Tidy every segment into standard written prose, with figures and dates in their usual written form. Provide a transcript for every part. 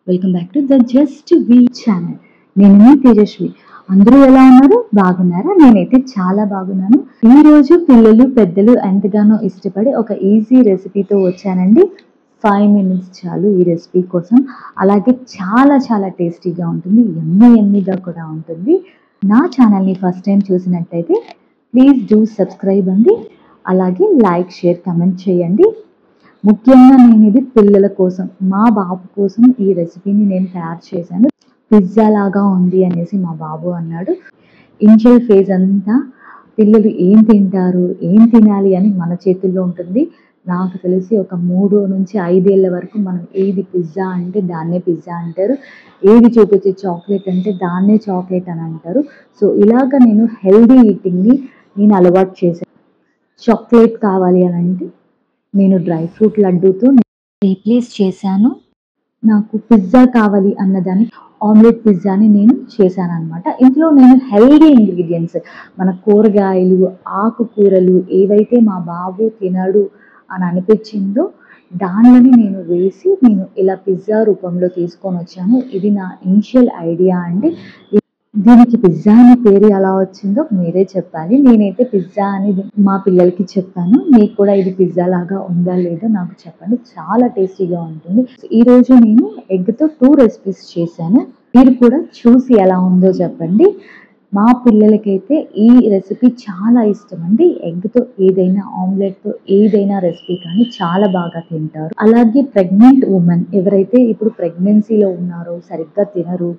Welcome back to the just we channel. నేను మీ తేజస్వి. అందరూ ఎలా ఉన్నారు? బాగున్నారా? నేనైతే చాలా బాగున్నాను. ఈ రోజు పిల్లలు పెద్దలు ఎంతగానో ఇష్టపడి ఒక ఈజీ రెసిపీతో వచ్చానండి. 5 minutes చాలు ఈ రెసిపీ కోసం. అలాగే చాలా చాలా టేస్టీగా ఉంటుంది, ఎమ్మీగా కూడా ఉంటుంది. నా ఛానల్ని ఫస్ట్ టైం చూసినట్టయితే ప్లీజ్ డూ సబ్స్క్రైబ్ అండి. అలాగే లైక్, షేర్, కమెంట్ చేయండి. ముఖ్యంగా నేను ఇది పిల్లల కోసం, మా బాబు కోసం ఈ రెసిపీని నేను తయారు చేశాను. పిజ్జా లాగా ఉంది అనేసి మా బాబు అన్నాడు. ఇనిషియల్ ఫేజ్ అంతా పిల్లలు ఏం తింటారు, ఏం తినాలి అని మన చేతుల్లో ఉంటుంది. నాకు తెలిసి ఒక 3 నుంచి 5 ఏళ్ళ వరకు మనం ఏది పిజ్జా అంటే దాన్నే పిజ్జా అంటారు, ఏది చూపించే చాక్లెట్ అంటే దాన్నే చాక్లెట్ అని అంటారు. సో ఇలాగ నేను హెల్దీ ఈటింగ్ని నేను అలవాటు చేశాను. చాక్లెట్ కావాలి అని అంటే నేను డ్రై ఫ్రూట్ లడ్డూతో రీప్లేస్ చేశాను. నాకు పిజ్జా కావాలి అన్నదాన్ని ఆమ్లెట్ పిజ్జాని నేను చేశాను అనమాట. ఇందులో నేను హెల్దీ ఇంగ్రీడియంట్స్, మన కూరగాయలు, ఆకుకూరలు ఏవైతే మా బాబు తినడు అని అనిపించిందో దానిని నేను వేసి నేను ఇలా పిజ్జా రూపంలో తీసుకొని వచ్చాను. ఇది నా ఇనిషియల్ ఐడియా అండి. దీనికి పిజ్జా అనే పేరు ఎలా వచ్చిందో మీరే చెప్పాలి. నేనైతే పిజ్జా అని మా పిల్లలకి చెప్పాను. మీకు కూడా ఇది పిజ్జా లాగా ఉందా లేదో నాకు చెప్పండి. చాలా టేస్టీగా ఉంటుంది. ఈరోజు నేను ఎగ్తో 2 రెసిపీస్ చేశాను. మీరు కూడా చూసి ఎలా ఉందో చెప్పండి. మా పిల్లలకైతే ఈ రెసిపీ చాలా ఇష్టం అండి. ఎగ్తో ఏదైనా, ఆమ్లెట్తో ఏదైనా రెసిపీ కానీ చాలా బాగా తింటారు. అలాగే ప్రెగ్నెంట్ ఉమెన్ ఎవరైతే ఇప్పుడు ప్రెగ్నెన్సీలో ఉన్నారో, సరిగ్గా తినరు,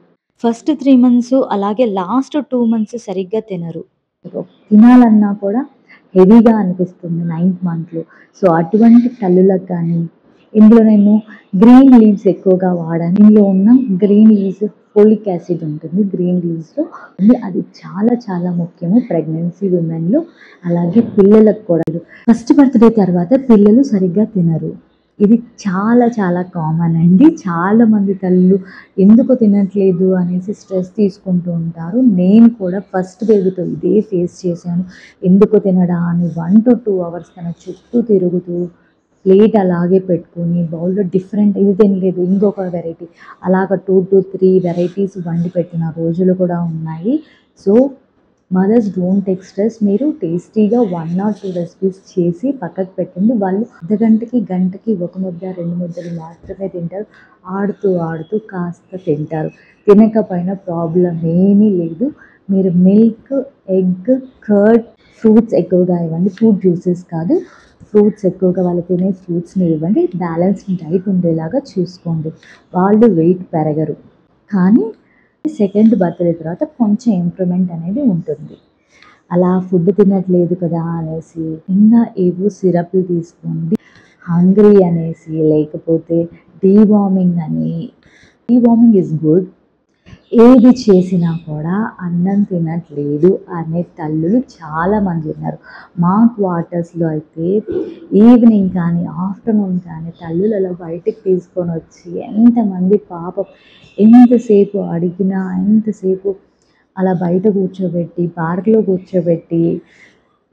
ఫస్ట్ 3 months అలాగే లాస్ట్ 2 months సరిగ్గా తినరు, తినాలన్నా కూడా హెవీగా అనిపిస్తుంది 9th monthలో. సో అటువంటి తల్లులకు కానీ ఇందులో నేను గ్రీన్ లీవ్స్ ఎక్కువగా వాడాను. ఇందులో ఉన్న గ్రీన్ లీవ్స్ ఫోలిక్ యాసిడ్ ఉంటుంది గ్రీన్ లీవ్స్లో, అది చాలా చాలా ముఖ్యము ప్రెగ్నెన్సీ ఉమెన్లో. అలాగే పిల్లలకు కూడా. ఫస్ట్ బర్త్డే తర్వాత పిల్లలు సరిగ్గా తినరు. ఇది చాలా చాలా కామన్ అండి. చాలామంది తల్లులు ఎందుకు తినట్లేదు అనేసి స్ట్రెస్ తీసుకుంటూ ఉంటారు. నేను కూడా ఫస్ట్ బేబీతో ఇదే ఫేస్ చేశాను. ఎందుకు తినడా అని 1 to 2 hours తన చుట్టూ తిరుగుతూ ప్లేట్ అలాగే పెట్టుకొని బౌల్లో డిఫరెంట్, ఇది తినలేదు ఇంకొక వెరైటీ, అలాగ 2 to 3 వెరైటీస్ వండి పెట్టిన రోజులు కూడా ఉన్నాయి. So mothers don't take stress. మీరు టేస్టీగా 1 or 2 రెసిపీస్ చేసి పక్కకు పెట్టండి. వాళ్ళు అర్ధగంటకి, గంటకి 1 ముద్ద 2 ముద్దలు మాత్రమే తింటారు. ఆడుతూ ఆడుతూ కాస్త తింటారు. తినకపోయినా ప్రాబ్లం ఏమీ లేదు. మీరు మిల్క్, ఎగ్, కర్డ్, ఫ్రూట్స్ ఎక్కువగా ఇవ్వండి. ఫ్రూట్ జ్యూసెస్ కాదు, ఫ్రూట్స్ ఎక్కువగా వాళ్ళు తినే ఫ్రూట్స్ని ఇవ్వండి. బ్యాలెన్స్డ్ డైట్ ఉండేలాగా చూసుకోండి. వాళ్ళు వెయిట్ పెరగరు. కానీ సెకండ్ బర్త్డే తర్వాత కొంచెం ఇంప్రూవ్మెంట్ అనేది ఉంటుంది. అలా ఫుడ్ తినట్లేదు కదా అనేసి ఇంకా ఏవో సిరప్లు తీసుకోండి, హంగ్రీ అనేసి, లేకపోతే డీవార్మింగ్ అని. Deworming is good. ఏది చేసినా కూడా అన్నం తినట్లేదు అనే తల్లులు చాలామంది ఉన్నారు. మా క్వార్టర్స్లో అయితే ఈవినింగ్ కానీ ఆఫ్టర్నూన్ కానీ తల్లులు అలా బయటికి తీసుకొని వచ్చి ఎంతమంది పాపం ఎంతసేపు అడిగినా, ఎంతసేపు అలా బయట కూర్చోబెట్టి, పార్క్లో కూర్చోబెట్టి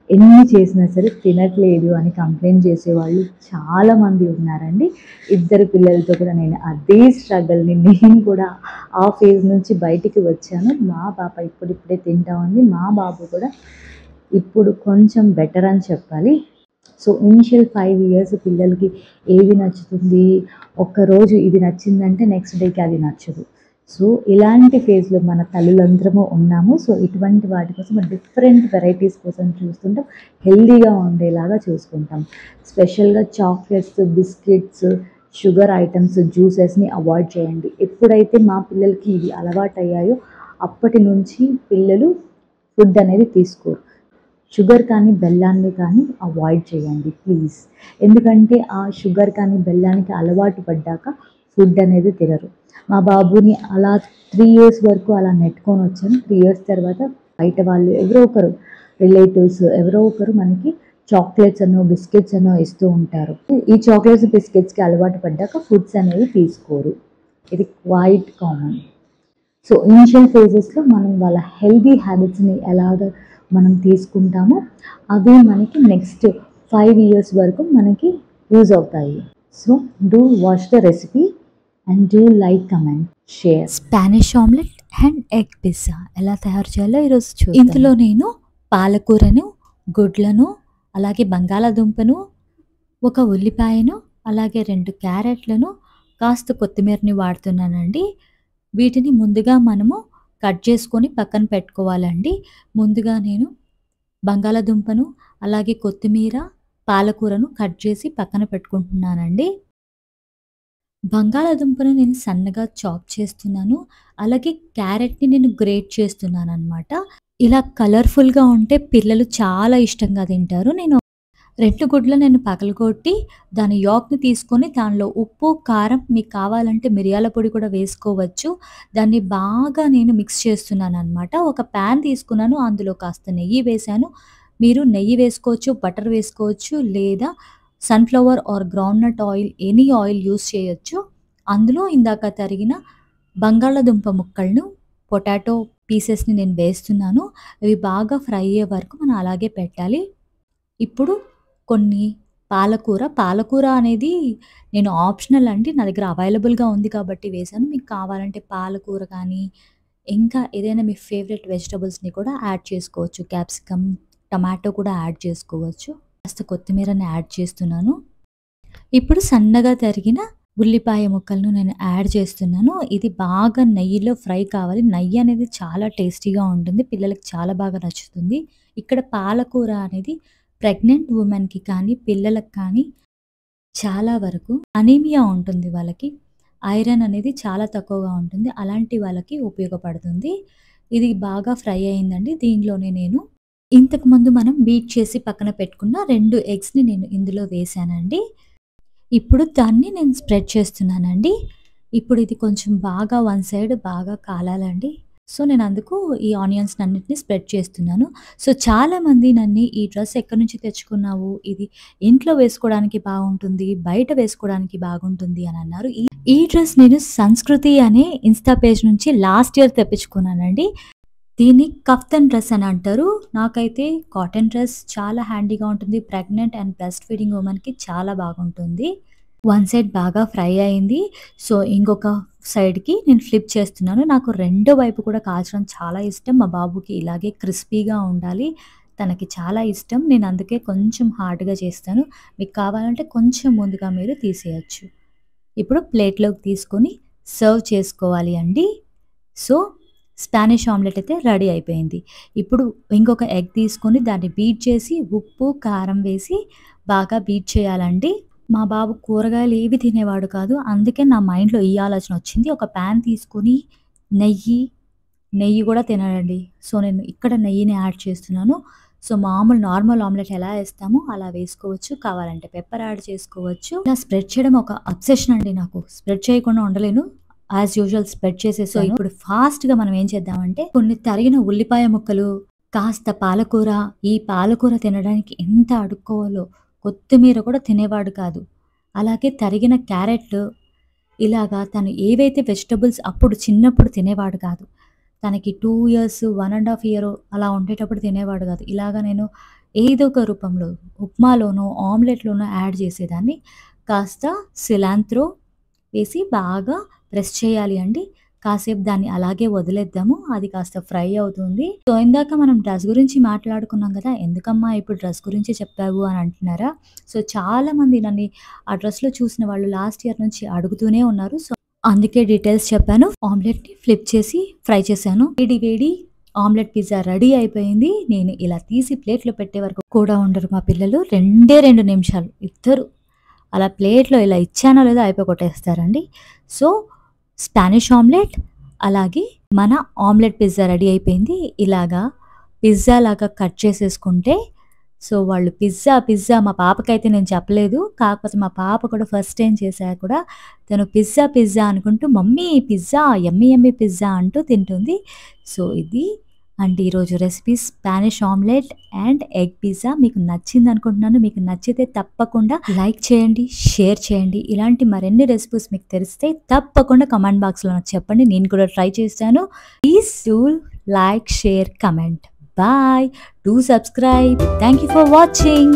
ఎన్ని చేసినా సరే తినట్లేదు అని కంప్లైంట్ చేసేవాళ్ళు చాలామంది ఉన్నారండి. 2 పిల్లలతో కూడా నేను అదే స్ట్రగల్ని, నేను కూడా ఆ ఫేజ్ నుంచి బయటికి వచ్చాను. మా పాప ఇప్పుడిప్పుడే తింటా ఉంది. మా బాబు కూడా ఇప్పుడు కొంచెం బెటర్ అని చెప్పాలి. సో ఇనిషియల్ 5 years పిల్లలకి ఏది నచ్చుతుంది, ఒక్కరోజు ఇది నచ్చిందంటే నెక్స్ట్ డేకి అది నచ్చదు. సో ఇలాంటి ఫేజ్లో మన తల్లులందరము ఉన్నాము. సో ఇటువంటి వాటి కోసం డిఫరెంట్ వెరైటీస్ కోసం చూస్తుంటాం, హెల్దీగా ఉండేలాగా చూసుకుంటాం. స్పెషల్గా చాక్లెట్స్, బిస్కెట్స్, షుగర్ ఐటమ్స్, జ్యూసెస్ని అవాయిడ్ చేయండి. ఎప్పుడైతే మా పిల్లలకి ఇవి అలవాటు అయ్యాయో అప్పటి నుంచి పిల్లలు ఫుడ్ అనేది తీసుకోరు. షుగర్ కానీ బెల్లాన్ని కానీ అవాయిడ్ చేయండి ప్లీజ్. ఎందుకంటే ఆ షుగర్ కానీ బెల్లానికి అలవాటు పడ్డాక ఫుడ్ అనేది తినరు. మా బాబుని అలా 3 years వరకు అలా నెట్టుకొని వచ్చాను. 3 years తర్వాత బయట వాళ్ళు ఎవరో ఒకరు, రిలేటివ్స్ ఎవరో ఒకరు మనకి చాక్లెట్స్ అనో బిస్కెట్స్ అనో ఇస్తూ ఉంటారు. ఈ చాక్లెట్స్ బిస్కెట్స్కి అలవాటు పడ్డాక ఫుడ్స్ అనేవి తీసుకోరు. ఇది క్వైట్ కామన్. సో ఇనిషియల్ ఫేజెస్లో మనం వాళ్ళ హెల్దీ హ్యాబిట్స్ని ఎలాగ మనం తీసుకుంటామో అవి మనకి నెక్స్ట్ 5 years వరకు మనకి యూజ్ అవుతాయి. So do watch the recipe. And do like, comment, share. Spanish omelette and egg pizza ఎలా తయారు చేయాలో ఈరోజు చూద్దాం. ఇందులో నేను పాలకూరను, గుడ్లను, అలాగే బంగాళాదుంపను, ఒక ఉల్లిపాయను, అలాగే 2 క్యారెట్లను, కాస్త కొత్తిమీరని వాడుతున్నానండి. వీటిని ముందుగా మనము కట్ చేసుకొని పక్కన పెట్టుకోవాలండి. ముందుగా నేను బంగాళాదుంపను, అలాగే కొత్తిమీర, పాలకూరను కట్ చేసి పక్కన పెట్టుకుంటున్నానండి. బంగాళాదుంపను నేను సన్నగా చాప్ చేస్తున్నాను. అలాగే క్యారెట్‌ని నేను గ్రేట్ చేస్తున్నాననమాట. ఇలా కలర్‌ఫుల్‌గా ఉంటే పిల్లలు చాలా ఇష్టంగా తింటారు. నేను 2 గుడ్లు నేను పగలగొట్టి దాని యాక్‌ని తీసుకొని దానిలో ఉప్పు, కారం, మీకు కావాలంటే మిరియాల పొడి కూడా వేసుకోవచ్చు. దాన్ని బాగా నేను మిక్స్ చేస్తున్నాననమాట. ఒక పాన్ తీసుకున్నాను. అందులో కాస్త నెయ్యి వేశాను. మీరు నెయ్యి వేసుకోవచ్చు, బటర్ వేసుకోవచ్చు, లేదా sunflower or groundnut oil, any oil use చేయొచ్చు. అందులో ఇందాక తరిగిన బంగాళాదుంప ముక్కలను, పొటాటో పీసెస్‌ని నేను వేస్తున్నాను. అవి బాగా ఫ్రై అయ్యే వరకు మనం అలాగే పెట్టాలి. ఇప్పుడు కొన్ని పాలకూర అనేది నేను ఆప్షనల్ అండి. నా దగ్గర అవైలబుల్‌గా ఉంది కాబట్టి వేశాను. మీకు కావాలంటే పాలకూర కానీ, ఇంకా ఏదైనా మీ ఫేవరెట్ వెజిటబుల్స్‌ని కూడా యాడ్ చేసుకోవచ్చు. క్యాప్సికమ్, టమాటో కూడా యాడ్ చేసుకోవచ్చు. కాస్త కొత్తిమీరని యాడ్ చేస్తున్నాను. ఇప్పుడు సన్నగా తరిగిన ఉల్లిపాయ ముక్కలను నేను యాడ్ చేస్తున్నాను. ఇది బాగా నెయ్యిలో ఫ్రై కావాలి. నెయ్యి అనేది చాలా టేస్టీగా ఉంటుంది. పిల్లలకి చాలా బాగా నచ్చుతుంది. ఇక్కడ పాలకూర అనేది ప్రెగ్నెంట్ వుమెన్‌కి కానీ, పిల్లలకి కానీ చాలా వరకు అనీమియా ఉంటుంది వాళ్ళకి. ఐరన్ అనేది చాలా తక్కువగా ఉంటుంది. అలాంటి వాళ్ళకి ఉపయోగపడుతుంది. ఇది బాగా ఫ్రై అయిందండి. దీనిలోనే నేను ఇంతకుముందు మనం బీట్ చేసి పక్కన పెట్టుకున్న 2 ఎగ్స్‌ని నేను ఇందులో వేశానండి. ఇప్పుడు దాన్ని నేను స్ప్రెడ్ చేస్తున్నానండి. ఇప్పుడు ఇది కొంచెం బాగా వన్ సైడ్ బాగా కాలాలండి. సో, నేను అందుకు ఈ ఆనియన్స్‌నన్నిటిని స్ప్రెడ్ చేస్తున్నాను. సో, చాలామంది నన్ను "ఈ డ్రెస్ ఎక్కడి నుంచి తెచ్చుకున్నావు? ఇది ఇంట్లో వేసుకోవడానికి బాగుంటుంది. బయట వేసుకోవడానికి బాగుంటుంది" అని అన్నారు. ఈ డ్రెస్ నేను సంస్కృతి అనే ఇన్‌స్టా పేజ్ నుంచి లాస్ట్ ఇయర్ తెప్పించుకున్నానండి. దీన్ని కఫ్తాన్ డ్రెస్ అని అంటారు. నాకైతే కాటన్ డ్రెస్ చాలా హ్యాండీగా ఉంటుంది. ప్రెగ్నెంట్ అండ్ బ్రెస్ట్ ఫీడింగ్ వుమెన్‌కి చాలా బాగుంటుంది. వన్ సైడ్ బాగా ఫ్రై అయింది. సో, ఇంకొక సైడ్‌కి నేను ఫ్లిప్ చేస్తున్నాను. నాకు రెండో వైపు కూడా కాల్చడం చాలా ఇష్టం. మా బాబుకి ఇలాగే క్రిస్పీగా ఉండాలి. తనకి చాలా ఇష్టం. నేను అందుకే కొంచెం హార్డ్‌గా చేస్తాను. మీకు కావాలంటే కొంచెం ముందుగా మీరు తీసేయొచ్చు. ఇప్పుడు ప్లేట్‌లోకి తీసుకొని సర్వ్ చేసుకోవాలి అండి. సో, స్పానిష్ ఆమ్లెట్ అయితే రెడీ అయిపోయింది. ఇప్పుడు ఇంకొక ఎగ్ తీసుకొని దాన్ని బీట్ చేసి ఉప్పు, కారం వేసి బాగా బీట్ చేయాలండి. మా బాబు కూరగాయలు ఏవి తినేవాడు కాదు. అందుకే నా మైండ్‌లో ఈ ఆలోచన వచ్చింది. ఒక పాన్ తీసుకొని నెయ్యి కూడా తినడండి. సో, నేను ఇక్కడ నెయ్యిని యాడ్ చేస్తున్నాను. సో, నార్మల్ ఆమ్లెట్ ఎలా ఏస్తామో అలా వేసుకోవచ్చు. కావాలంటే పెప్పర్ యాడ్ చేసుకోవచ్చు. ఇలా స్ప్రెడ్ చేయడం ఒక అబ్సెషన్ అండి నాకు. స్ప్రెడ్ చేయకుండా ఉండలేను. యాజ్ యూజువల్ స్ప్రెడ్ చేసేసాను. సో, ఇప్పుడు ఫాస్ట్‌గా మనం ఏం చేద్దామంటే కొన్ని తరిగిన ఉల్లిపాయ ముక్కలు, కాస్త పాలకూర, ఈ పాలకూర తినడానికి ఎంత అడుక్కోవాలో, కొత్తిమీర కూడా తినేవాడు కాదు. అలాగే తరిగిన క్యారెట్, ఇలాగా తను ఏవైతే వెజిటబుల్స్ అప్పుడు చిన్నప్పుడు తినేవాడు కాదు. తనకి 2 ఇయర్స్, 1½ ఇయర్ అలా ఉండేటప్పుడు తినేవాడు కాదు. ఇలాగ నేను ఏదో ఒక రూపంలో ఉప్మాలోనో, ఆమ్లెట్‌లోనో యాడ్ చేసేదాన్ని. కాస్త సిలాంత్రో వేసి బాగా ప్రెస్ చేయాలి అండి. కాసేపు దాన్ని అలాగే వదిలేద్దాము. అది కాస్త ఫ్రై అవుతుంది. సో, ఇందాక మనం డ్రెస్ గురించి మాట్లాడుకున్నాం కదా! ఎందుకమ్మా ఇప్పుడు డ్రెస్ గురించి చెప్పావు అని అంటున్నారా? సో, చాలామంది నన్ను ఆ డ్రెస్‌లో చూసిన వాళ్ళు లాస్ట్ ఇయర్ నుంచి అడుగుతూనే ఉన్నారు. సో, అందుకే డీటెయిల్స్ చెప్పాను. ఆమ్లెట్‌ని ఫ్లిప్ చేసి ఫ్రై చేశాను. వేడి ఆమ్లెట్ పిజ్జా రెడీ అయిపోయింది. నేను ఇలా తీసి ప్లేట్‌లో పెట్టే వరకు కూడా ఉండరు మా పిల్లలు. 2 నిమిషాలు ఇద్దరు అలా ప్లేట్‌లో ఇలా ఇచ్చానో లేదో అయిపోయి కొట్టేస్తారండి. సో, స్పానిష్ ఆమ్లెట్, అలాగే మన ఆమ్లెట్ పిజ్జా రెడీ అయిపోయింది. ఇలాగా పిజ్జా లాగా కట్ చేసేసుకుంటే సో, వాళ్ళు పిజ్జా మా పాపకైతే నేను చెప్పలేదు. కాకపోతే మా పాప కూడా ఫస్ట్ టైమ్ చేశాక కూడా తను పిజ్జా అనుకుంటూ మమ్మీ పిజ్జా, యమ్మీ యమ్మీ పిజ్జా అంటూ తింటుంది. సో, ఇది అండి ఈరోజు recipe Spanish omelette and egg pizza. మీకు నచ్చింది అనుకుంటున్నాను. మీకు నచ్చితే తప్పకుండా లైక్ చేయండి, షేర్ చేయండి. ఇలాంటి మరిన్ని రెసిపీస్ మీకు తెలిస్తే తప్పకుండా కామెంట్ బాక్స్‌లో నాకు చెప్పండి. నేను కూడా ట్రై చేస్తాను. Please do like, share, comment. Bye. Do subscribe. Thank you for watching.